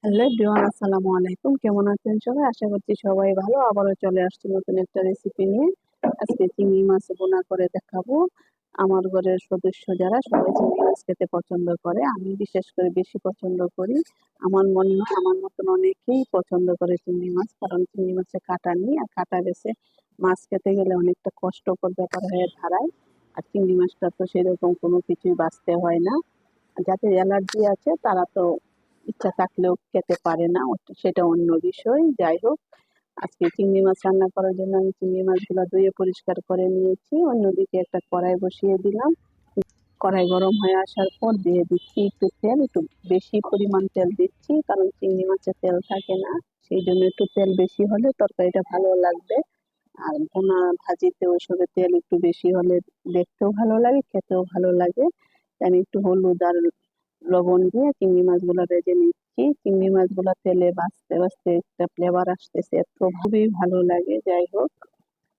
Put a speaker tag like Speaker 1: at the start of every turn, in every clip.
Speaker 1: Hello everyone, আসসালামু আলাইকুম। কেমন আছেন সবাই? আশা করছি সবাই ভালো। আবারও চলে আসছি নতুন একটা রেসিপি নিয়ে। আজকে চিংড়ি মাছ ভুনা করে দেখাবো। আমার ঘরের সদস্য যারা সবাই চিংড়ি মাছ খেতে পছন্দ করে, আমি বিশেষ করে বেশি পছন্দ করি। আমার মনে হয় আমার মতন অনেকেই পছন্দ করে চিংড়ি মাছ, কারণ চিংড়ি মাছে কাঁটা নেই, আর কাঁটা বেছে মাছ খেতে গেলে অনেকটা কষ্টকর ব্যাপার হয়ে দাঁড়ায়। আর চিংড়ি মাছটা তো সেরকম কোনো কিছুই বাছতে হয় না। যাদের অ্যালার্জি আছে তারা তো ইচ্ছা থাকলেও খেতে পারে না, সেটা অন্য বিষয়। যাই হোক, আজকে চিংড়ি মাছ রান্না করার জন্য আমি চিংড়ি মাছগুলো ধুয়ে পরিষ্কার করে নিয়েছি। অন্যদিকে একটা কড়াই বসিয়ে দিলাম। কড়াই গরম হয়ে আসার পর দিয়ে দিচ্ছি একটু তেল, একটু বেশি পরিমাণ তেল দিচ্ছি, কারণ চিংড়ি মাছে তেল থাকে না। সেই জন্য একটু তেল বেশি হলে তরকারিটা ভালো লাগবে। আর ভুনা ভাজিতে ওইসবে তেল একটু বেশি হলে দেখতেও ভালো লাগে, খেতেও ভালো লাগে। আমি একটু হলুদ আর লবণ দিয়ে চিংড়ি মাছগুলো ভেজে নিচ্ছি। চিংড়ি মাছগুলো তেলে ভাজতে ভাজতে একটা ফ্লেভার আসতেছে, তো খুবই ভালো লাগে। যাই হোক,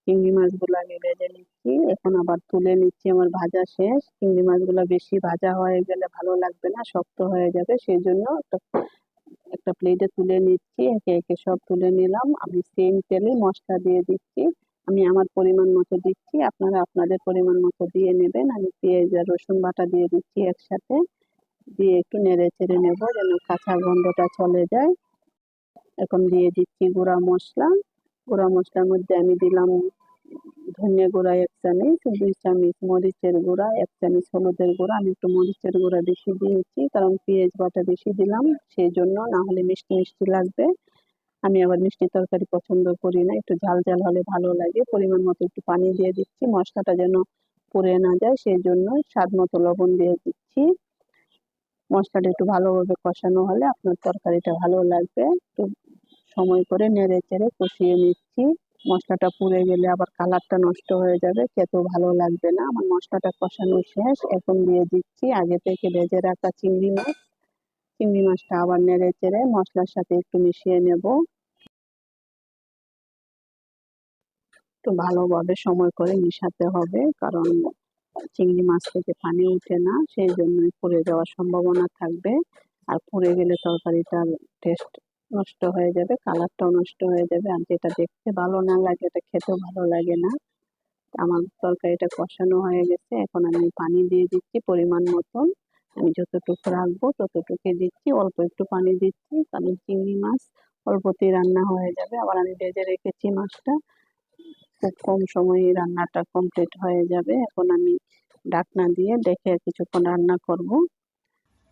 Speaker 1: চিংড়ি মাছগুলো আমি ভেজে নিচ্ছি, এখন আবার তুলে নিচ্ছি। আমার ভাজা শেষ। চিংড়ি মাছগুলো বেশি ভাজা হয়ে গেলে ভালো লাগবে না, শক্ত হয়ে যাবে। সেই জন্য একটা একটা প্লেটে তুলে নিচ্ছি। একে একে সব তুলে নিলাম। আমি সেম তেলে মশলা দিয়ে দিচ্ছি। আমি আমার পরিমাণ মতো দিচ্ছি, আপনারা আপনাদের পরিমাণ মতো দিয়ে নেবেন। আমি পেঁয়াজ আর রসুন বাটা দিয়ে দিচ্ছি একসাথে, দিয়ে একটু নেড়ে চেড়ে নেবো যেন কাঁচা গন্ধটা চলে যায়। এখন দিয়ে দিচ্ছি গুঁড়া মশলা। গুঁড়া মশলার মধ্যে আমি দিলাম ধনিয়া গুঁড়া 1 চামচ, 2 চামচ মরিচের গুঁড়া, 1 চামচ হলুদের গুঁড়া। আমি একটু মরিচের গুঁড়া বেশি দিয়েছি, কারণ পেঁয়াজ বাটা বেশি দিলাম, সেই জন্য। না হলে মিষ্টি মিষ্টি লাগবে। আমি আবার মিষ্টি তরকারি পছন্দ করি না, একটু ঝাল ঝাল হলে ভালো লাগে। পরিমাণ মতো একটু পানি দিয়ে দিচ্ছি, মশলাটা যেন পুড়ে না যায়, সেই জন্য। স্বাদ মতো লবণ দিয়ে দিচ্ছি। মশলাটা একটু ভালোভাবে কষানো হলে আপনার তরকারিটা ভালো লাগবে। একটু সময় করে নেড়ে চেড়ে কষিয়ে নিচ্ছি। মশলাটা পুড়ে গেলে আবার কালারটা নষ্ট হয়ে যাবে, খেতেও ভালো লাগবে না। আমার মশলাটা কষানো শেষ। এখন দিয়ে দিচ্ছি আগে থেকে ভেজে রাখা চিংড়ি মাছ। চিংড়ি মাছটা আবার নেড়ে চেড়ে মশলার সাথে একটু মিশিয়ে নেব। একটু ভালোভাবে সময় করে মিশাতে হবে, কারণ চিংড়ি মাছ থেকে পানি উঠে না, সেই জন্যই পুড়ে যাওয়ার সম্ভাবনা থাকবে। আর পুড়ে গেলে তরকারিটার টেস্ট নষ্ট হয়ে যাবে, কালারটাও নষ্ট হয়ে যাবে। আর যেটা দেখতে ভালো না লাগে এটা খেতেও ভালো লাগে না। আমার তরকারিটা কষানো হয়ে গেছে, এখন আমি পানি দিয়ে দিচ্ছি পরিমাণ মতন। আমি যতটুকু রাখবো ততটুকু দিচ্ছি, অল্প একটু পানি দিচ্ছি, কারণ চিংড়ি মাছ অল্পতেই রান্না হয়ে যাবে। আবার আমি ভেজে রেখেছি মাছটা, খুব কম সময়ে রান্নাটা কমপ্লিট হয়ে যাবে। এখন আমি ঢাকনা দিয়ে দেখে কিছুক্ষণ রান্না করব।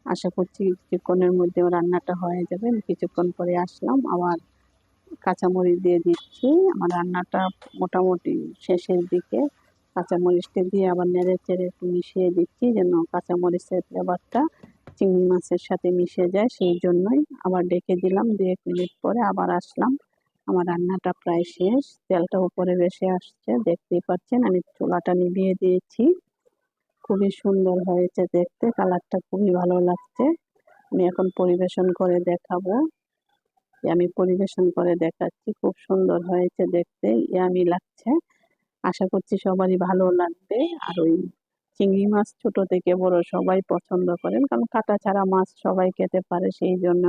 Speaker 1: আশা করছি কিছুক্ষণের মধ্যে রান্নাটা হয়ে যাবে। আমি কিছুক্ষণ পরে আসলাম, আবার কাঁচামরিচ দিয়ে দিচ্ছি। আমার রান্নাটা মোটামুটি শেষের দিকে। কাঁচামরিচটা দিয়ে আবার নেড়ে চেড়ে একটু মিশিয়ে দিচ্ছি, যেন কাঁচামরিচের ফ্লেভারটা চিংড়ি মাছের সাথে মিশে যায়, সেই জন্যই। আবার ডেকে দিলাম, 2 1 মিনিট পরে আবার আসলাম। আমার রান্নাটা প্রায় শেষ, তেলটা উপরে ভেসে আসছে, দেখতেই পাচ্ছেন। আমি চুলাটা নিভিয়ে দিয়েছি। খুবই সুন্দর হয়েছে দেখতে, কালারটা খুবই ভালো লাগছে। আমি এখন পরিবেশন করে দেখাবো। আমি পরিবেশন করে দেখাচ্ছি, খুব সুন্দর হয়েছে দেখতে, ইয়ামি লাগছে। আশা করছি সবারই ভালো লাগবে। আর ওই চিংড়ি মাছ ছোট থেকে বড় সবাই পছন্দ করেন, কারণ কাঁটা ছাড়া মাছ সবাই খেতে পারে, সেই জন্য।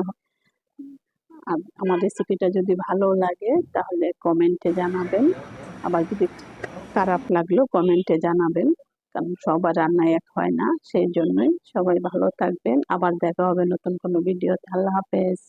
Speaker 1: আমার রেসিপিটা যদি ভালো লাগে তাহলে কমেন্টে জানাবেন। আবার যদি খারাপ লাগলেও কমেন্টে জানাবেন, কারণ সবার রান্না এক হয় না, সেই জন্যই। সবাই ভালো থাকবেন, আবার দেখা হবে নতুন কোনো ভিডিওতে। আল্লাহ হাফেজ।